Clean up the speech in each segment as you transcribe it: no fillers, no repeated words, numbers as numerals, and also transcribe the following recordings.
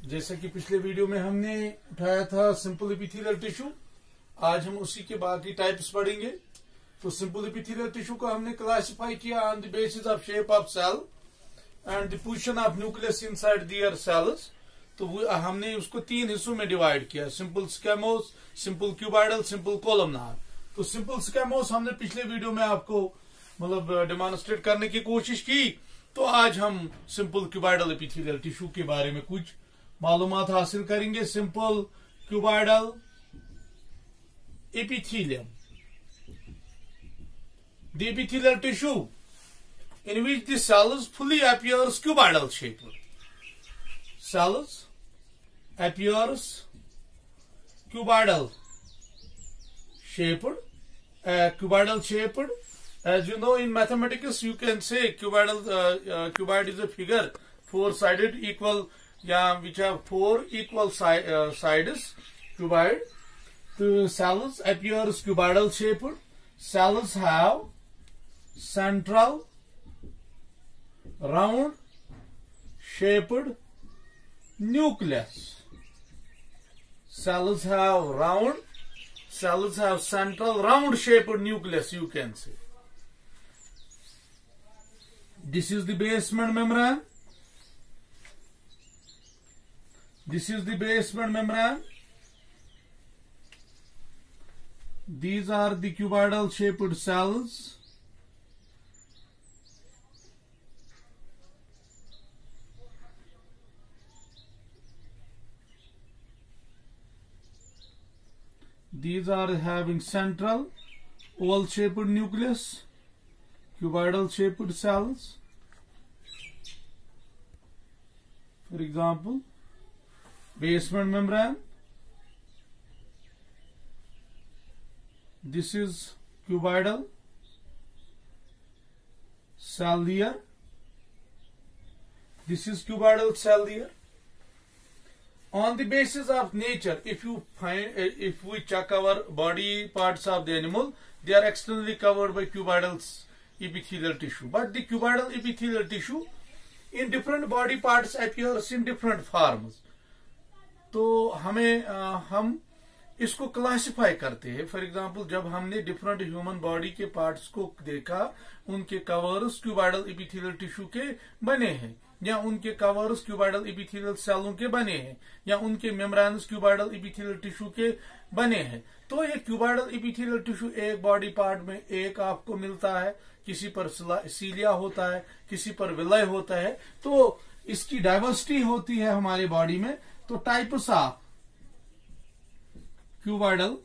जैसा कि पिछले वीडियो में हमने उठाया था सिंपल एपिथेलियल टिश्यू, आज हम उसी के बाकी टाइप्स पढ़ेंगे। तो सिंपल एपिथेलियल टिश्यू को हमने क्लासिफाई किया on the basis of shape of cell and the position of nucleus inside their cells. तो हमने उसको 3 हिस्सों में डिवाइड किया, simple squamous, simple cuboidal, simple columnar. तो सिंपल स्क्वेमोस हमने पिछले वीडियो में आपको डेमोन्स्ट्रेट करने की कोशिश की। तो आज हम सिंपल क्यूबॉइडल एपिथेलियल टिश्यू के बारे में कुछ मालूमात हासिल करेंगे। Simple cuboidal epithelium, the epithelial tissue in which the cells fully appears cuboidal shaped. Cells appears cuboidal shaped. As you know, in mathematics, you can say cuboid is a figure 4-sided equal, which have 4 equal sides. Cuboid. The cells appears cuboidal shaped. Cells have central round shaped nucleus. Cells have central round shaped nucleus, you can say. This is the basement membrane. This is the basement membrane. These are the cuboidal shaped cells. These are having central oval shaped nucleus, cuboidal shaped cells. For example, basement membrane. This is cuboidal cell layer. This is cuboidal cell layer. On the basis of nature, if we check our body parts of the animal, they are externally covered by cuboidal epithelial tissue. But the cuboidal epithelial tissue in different body parts appears in different forms. तो हम इसको classify करते हैं। For example, जब हमने different human body के parts को देखा, उनके कवर्स क्यूबॉइडल एपिथेलियल टिश्यू के बने हैं, या उनके कवर्स क्यूबॉइडल एपिथेलियल सेलों के बने हैं, या उनके मेम्ब्रेन्स क्यूबॉइडल एपिथेलियल टिश्यू के बने हैं। तो ये क्यूबॉइडल एपिथेलियल टिश्यू एक बॉडी पार्ट में एक आपको मिलता है, किसी पर सीलिया होता है, किसी पर विलय होता है। तो इसकी डाइवर्सिटी होती है हमारी बॉडी में। तो types of cuboidal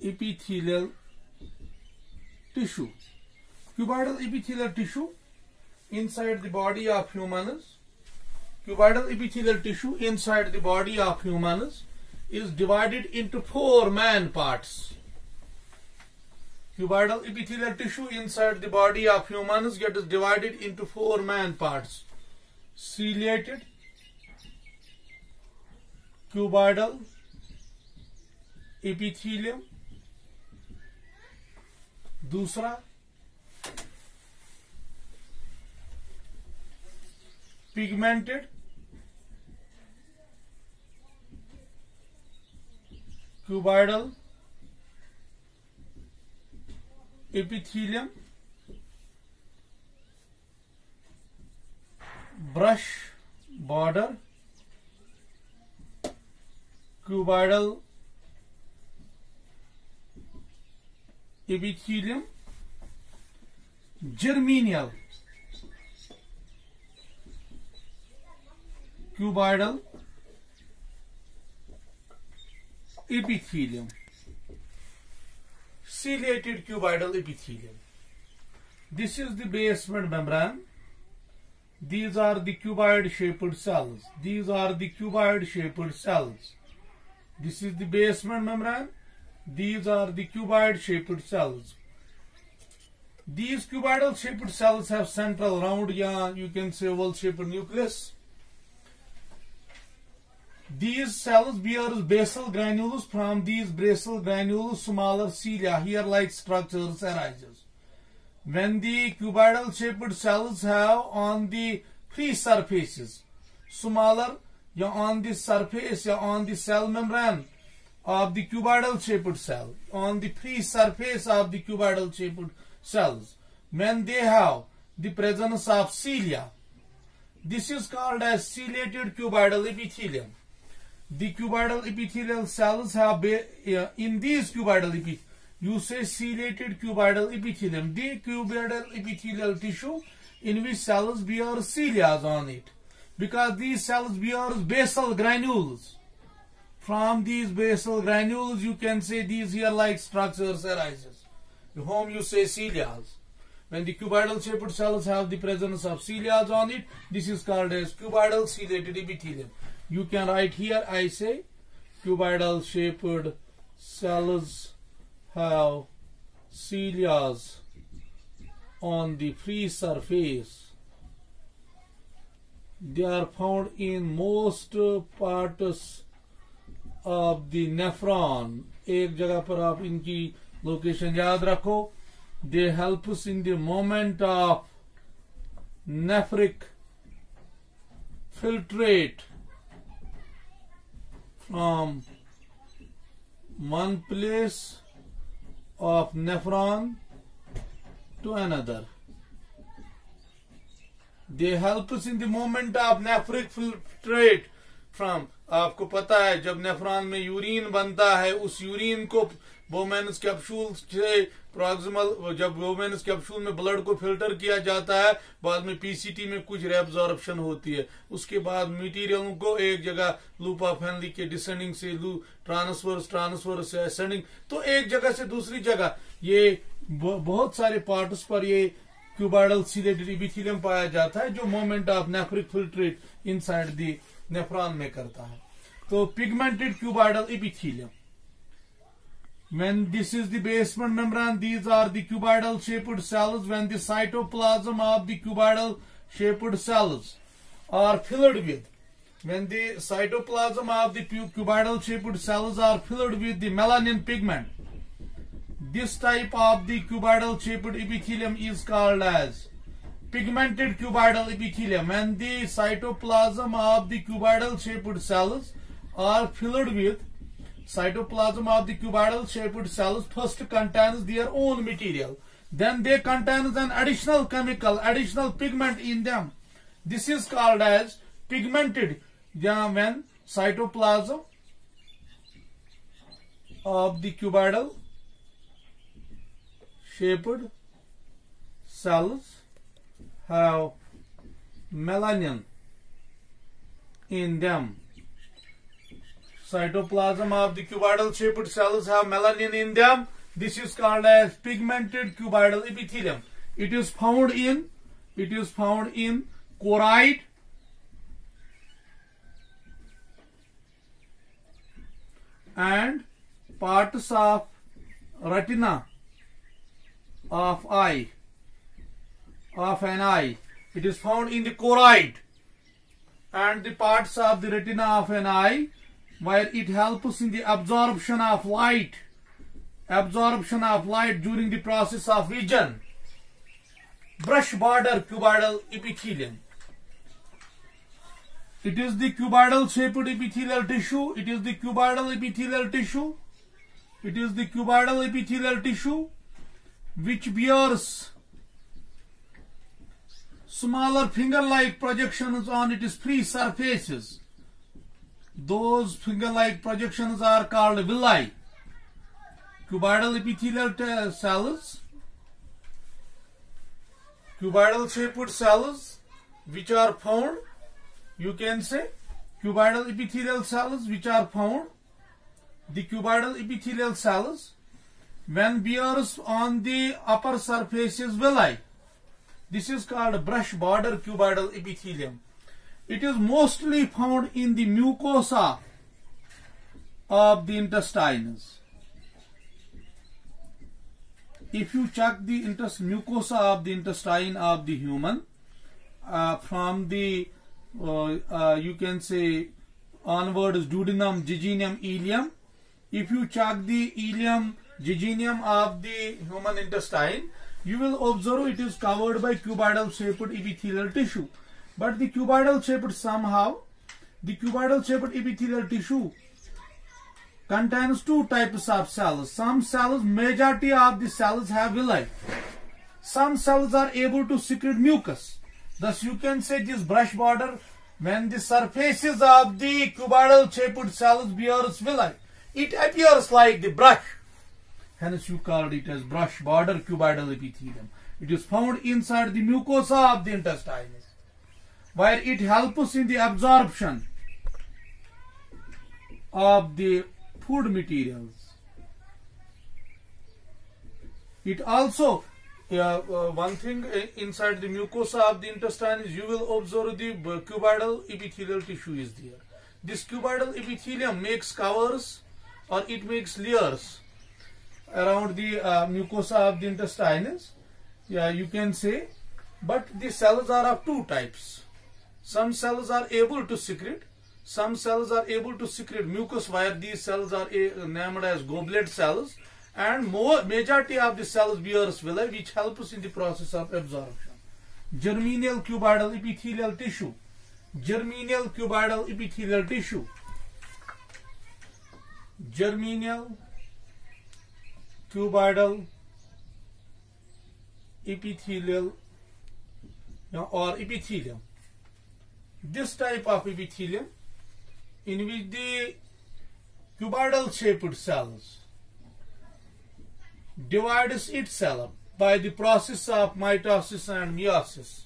epithelial tissue. Cuboidal epithelial tissue inside the body of humans. Cuboidal epithelial tissue inside the body of humans is divided into 4 main parts. Cuboidal epithelial tissue inside the body of humans gets divided into 4 main parts. Ciliated cuboidal epithelium, दूसरा pigmented cuboidal epithelium, brush border cuboidal epithelium, germinal cuboidal epithelium, ciliated cuboidal epithelium. This is the basement membrane. These are the cuboid shaped cells. These are the cuboid shaped cells. This is the basement membrane. These are the cuboid shaped cells. These cuboidal shaped cells have central round, you can say oval shaped nucleus. These cells bear basal granules. From these basal granules, smaller cilia, hair-like structures arises. When the cuboidal shaped cells have on the free surfaces, smaller, या on the surface, या on the cell membrane of the cuboidal shaped cell, on the free surface of the cuboidal shaped cells, when they have the presence of cilia. This is called as ciliated cuboidal epithelium. The cuboidal epithelial cells have in these cuboidal epithelium, you say ciliated cuboidal epithelium, the cuboidal epithelial tissue in which cells bear cilia on it, because these cells bear basal granules. From these basal granules, you can say these hair-like structures arises, whom you say cilia. When the cuboidal shaped cells have the presence of cilia on it, this is called as cuboidal ciliated epithelium. You can write here, I say, cuboidal shaped cells have cilia on the free surface. They are found in most parts of the nephron. एक जगह पर आप इनकी location याद रखो. They help us in the movement of nephric filtrate from one place of nephron to another. They help us in the movement of nephric filtrate from, आपको पता है जब नेफ्रॉन में यूरिन बनता है, उस यूरिन को बोमेनस कैप्सूल से प्रॉक्सिमल, जब बोमेनस कैप्सूल में ब्लड को फिल्टर किया जाता है, बाद में पीसीटी में कुछ रेअब्जॉर्प्शन होती है, उसके बाद मटेरियल को एक जगह लूप ऑफ हेनली के डिसेंडिंग से ट्रांसफर से असेंडिंग, तो एक जगह से दूसरी जगह, ये बहुत सारे पार्ट्स पर ये क्यूबाइडल सिलेटेड एपिथेलियम पाया जाता है, जो movement of nephric filtrate inside the nephron में करता है. तो pigmented cuboidal epithelium, when this is the basement membrane, these are the cuboidal shaped cells. When the cytoplasm of the cuboidal shaped cells are filled with, when the cytoplasm of the cuboidal shaped cells are filled with the melanin pigment, this type of the cuboidal shaped epithelium is called as pigmented cuboidal epithelium. When the cytoplasm of the cuboidal shaped cells are filled with, cytoplasm of the cuboidal shaped cells first contains their own material, then they contain an additional chemical, additional pigment in them. This is called as pigmented. When cytoplasm of the cuboidal shaped cells have melanin in them. Cytoplasm of the cuboidal shaped cells have melanin in them. This is called as pigmented cuboidal epithelium. It is found in choroid and parts of retina of an eye. It is found in the choroid and the parts of the retina of an eye, where it helps in the absorption of light during the process of vision. Brush border cuboidal epithelium. It is the cuboidal shaped epithelial tissue. It is the cuboidal epithelial tissue. It is the cuboidal epithelial tissue which bears smaller finger-like projections on its free surfaces. Those finger-like projections are called villi. Cuboidal epithelial cells, cuboidal shaped cells which are found, you can say cuboidal epithelial cells which are found, the cuboidal epithelial cells when bears on the upper surfaces villi. This is called brush border cuboidal epithelium. It is mostly found in the mucosa of the intestines. If you check the mucosa of the intestine of the human, from the you can say onwards duodenum, jejunum, ileum. If you check the ileum, jejunum of the human intestine, you will observe it is covered by cuboidal shaped epithelial tissue. But the cuboidal shaped somehow, the cuboidal shaped epithelial tissue contains two types of cells. Some cells, majority of the cells have villi. Some cells are able to secrete mucus. Thus you can say this brush border, when the surfaces of the cuboidal shaped cells bears villi, it appears like the brush. Hence you called it as brush border cuboidal epithelium. It is found inside the mucosa of the intestines, where it helps in the absorption of the food materials. It also, one thing inside the mucosa of the intestine is you will observe the cuboidal epithelial tissue is there. This cuboidal epithelium makes covers, or it makes layers around the mucosa of the intestines. Yeah, you can say, but the cells are of two types. Some cells are able to secrete, some cells are able to secrete mucus, where these cells are named as goblet cells, and majority of the cells bears villi, which helps in the process of absorption. Germinal cuboidal epithelial tissue. Germinal cuboidal epithelial tissue. Germinal cuboidal epithelial or epithelium. This type of epithelium, in which the cuboidal shaped cells divides itself by the process of mitosis and meiosis,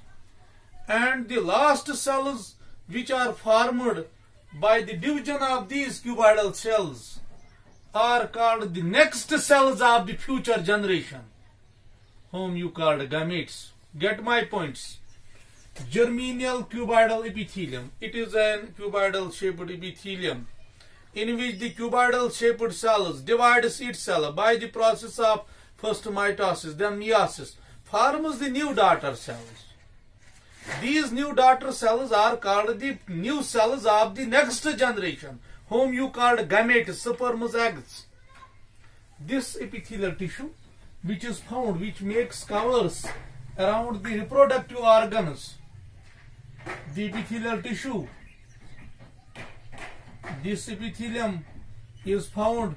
and the last cells which are formed by the division of these cuboidal cells are called the next cells of the future generation, whom you called gametes. Get my points. Germinal cuboidal epithelium. It is a cuboidal shaped epithelium in which the cuboidal shaped cells divides itself by the process of first mitosis, then meiosis, forms the new daughter cells. These new daughter cells are called the new cells of the next generation, whom you called gametes, sperms, eggs. This epithelial tissue, which is found, which makes covers around the reproductive organs, the epithelial tissue, this epithelium is found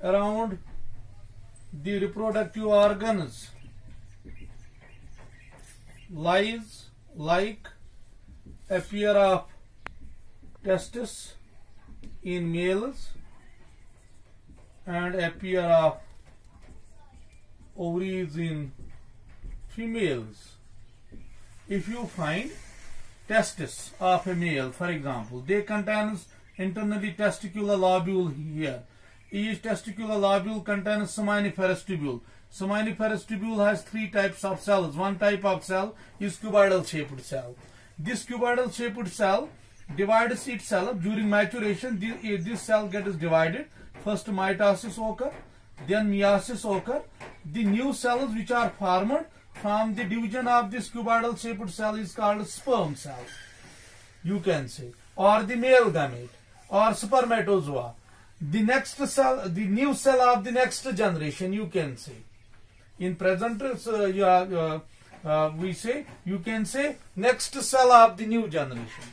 around the reproductive organs, lies like a pair of testes in males and a pair of ovaries in females. If you find testes of a male, for example, they contains internally testicular lobule here. Each testicular lobule contains seminiferous tubule. Seminiferous tubule has three types of cells. One type of cell is cuboidal shaped cell. This cuboidal shaped cell divides itself during maturation. This cell gets divided. First mitosis occur, then meiosis occur. The new cells which are formed from the division of this cuboidal shaped cell is called sperm cell, you can say, or the male gamete, or spermatozoa. The next cell, the new cell of the next generation, you can say. In present, we say, you can say next cell of the new generation.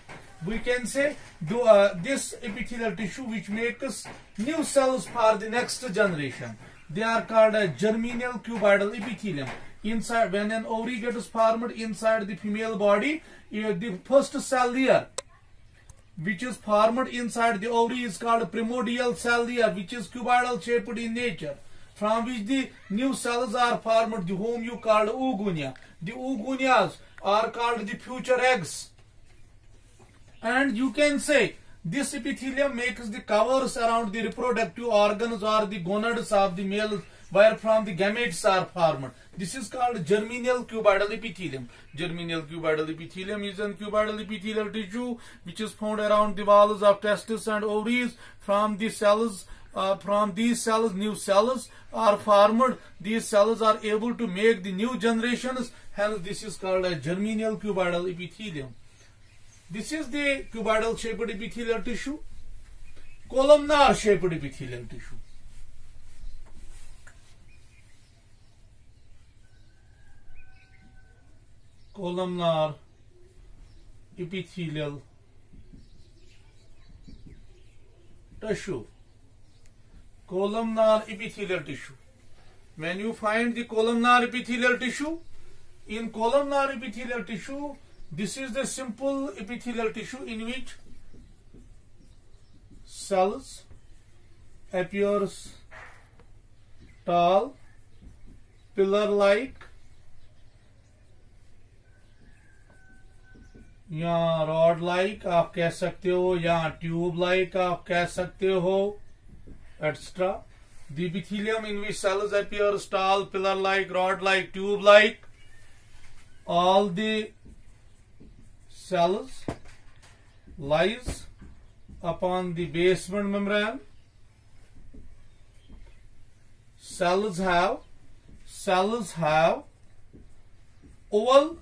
We can say this epithelial tissue which makes new cells for the next generation. They are called a germinal cuboidal epithelium. Inside, when an ovary gets formed inside the female body, the first cell layer which is formed inside the ovary is called primordial cell layer, which is cuboidal shaped in nature, from which the new cells are formed, whom you called oogonia. The oogonias are called the future eggs. And you can say this epithelium makes the covers around the reproductive organs or the gonads of the males, where from the gametes are formed. This is called germinal cuboidal epithelium. Germinal cuboidal epithelium is a cuboidal epithelial tissue which is found around the walls of testes and ovaries. From these cells, new cells are formed. These cells are able to make the new generations. Hence, this is called a germinal cuboidal epithelium. This is the cuboidal shaped epithelial tissue. Columnar shaped epithelial tissue. Columnar epithelial tissue. Columnar epithelial tissue. When you find the columnar epithelial tissue, in columnar epithelial tissue, this is the simple epithelial tissue in which cells appears tall, pillar-like या rod like आप कह सकते हो, या tube like आप कह सकते हो, etc. The epithelium in which cells appears tall, pillar-like, rod-like, tube-like. All the cells lies upon the basement membrane. Cells have oval,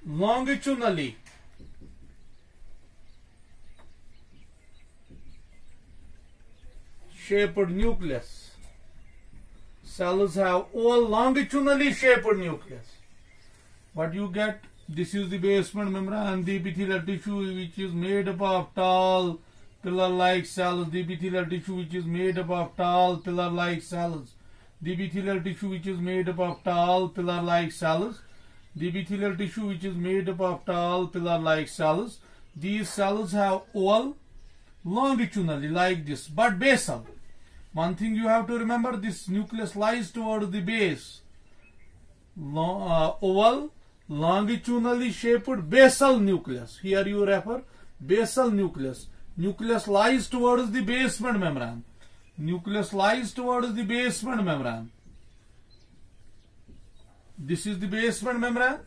longitudinally shaped nucleus. Cells have oval, longitudinally shaped nucleus. What you get? This is the basement membrane, the epithelial tissue which is made up of tall pillar-like cells. The epithelial tissue which is made up of tall pillar-like cells. The epithelial tissue which is made up of tall pillar-like cells. The epithelial tissue which is made up of tall pillar-like cells. These cells have oval, longitudinally like this, but basal. One thing you have to remember: this nucleus lies towards the base. Oval, longitudinally shaped basal nucleus. Here you refer basal nucleus. Nucleus lies towards the basement membrane. Nucleus lies towards the basement membrane. This is the basement membrane.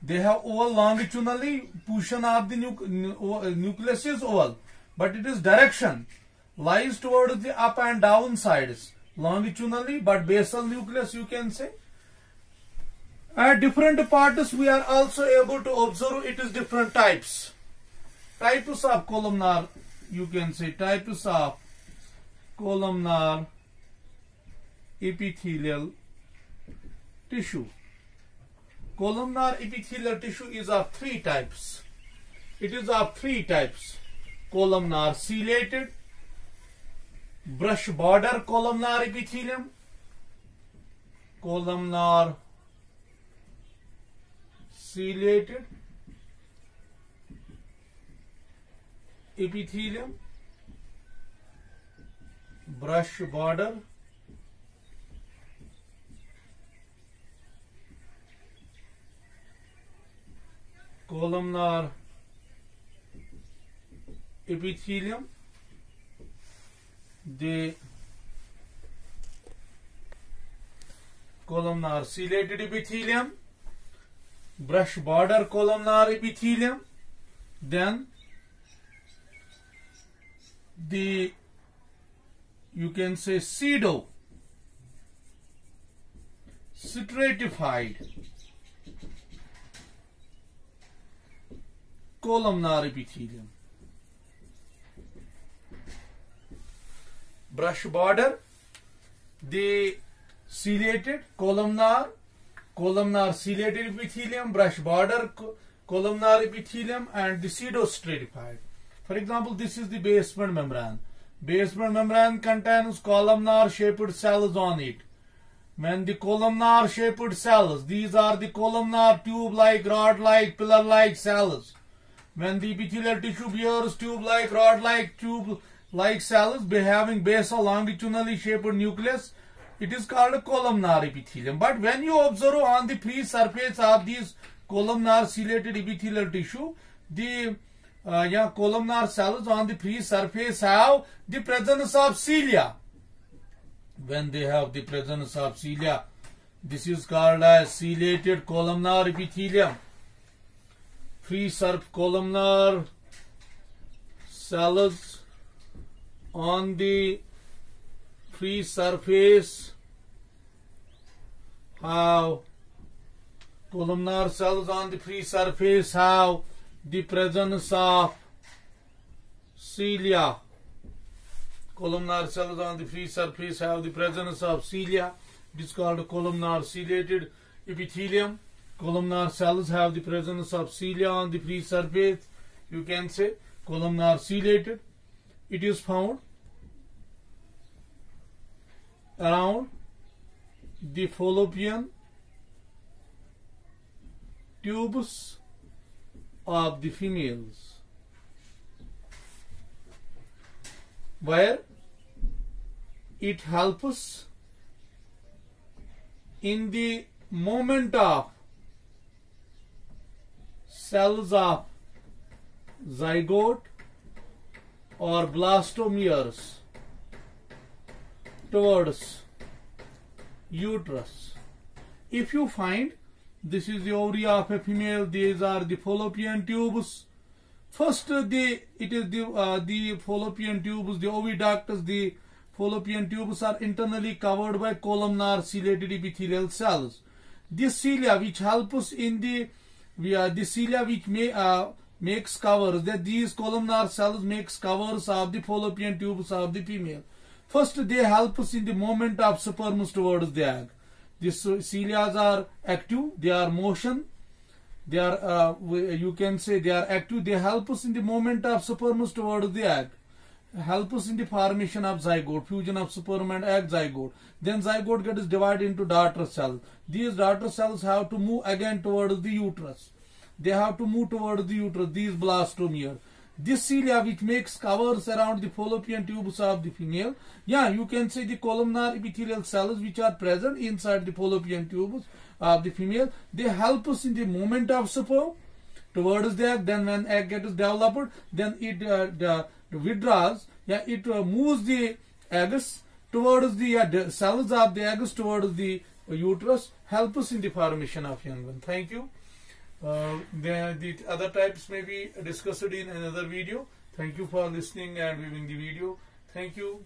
They have oval, longitudinally. Position of the nucleus is oval, but it is direction lies towards the up and down sides. Longitudinally, but basal nucleus you can say. At different parts we are also able to observe it is different types. Types of columnar, you can say types of columnar epithelial tissue. Columnar epithelial tissue is of three types. It is of three types: columnar ciliated, brush border columnar epithelium, columnar ciliated epithelium, brush border columnar epithelium. The columnar ciliated epithelium, brush border columnar epithelium, then the, you can say, pseudo stratified columnar epithelium. Brush border, the ciliated columnar ciliated epithelium, brush border columnar epithelium, and the pseudo stratified. For example, this is the basement membrane. Basement membrane contains columnar shaped cells on it. When the columnar shaped cells, these are the columnar tube-like, rod-like, pillar-like cells. When the epithelial tissue bears tube-like, rod-like, tube-like cells having basal, longitudinally shaped nucleus, it is called a columnar epithelium. But when you observe on the free surface of these columnar ciliated epithelial tissue, the columnar cells on the free surface have the presence of cilia. When they have the presence of cilia, this is called as ciliated columnar epithelium. Free columnar cells on the free surface have columnar cells on the free surface have the presence of cilia. Columnar cells on the free surface have the presence of cilia. It is called columnar ciliated epithelium. columnar cells have the presence of cilia on the free surface. You can say columnar ciliated. It is found around the fallopian tubes of the females, where it helps in the movement of cells of zygote or blastomeres towards uterus. If you find this is the ovary of a female, these are the fallopian tubes. First, it is the fallopian tubes, the oviductus, the fallopian tubes are internally covered by columnar ciliated epithelial cells. This cilia which helps in the cilia which makes covers, that these columnar cells makes covers of the fallopian tubes of the female. First, they help us in the movement of sperms towards the egg. These cilia are active, they are motion, they are you can say they are active, they help us in the movement of sperms towards the egg, help us in the formation of zygote, fusion of sperm and egg zygote. Then zygote gets divided into daughter cells. These daughter cells have to move again towards the uterus. They have to move towards the uterus, these blastomeres. This cilia which makes covers around the fallopian tubes of the female. Yeah, you can say the columnar epithelial cells which are present inside the fallopian tubes of the female. They help us in the movement of sperm towards the egg. Then when egg gets developed, then it withdraws. Yeah, it moves the eggs towards the cells of the eggs towards the uterus. Help us in the formation of young one. Thank you. The other types may be discussed in another video. Thank you for listening and viewing the video. Thank you.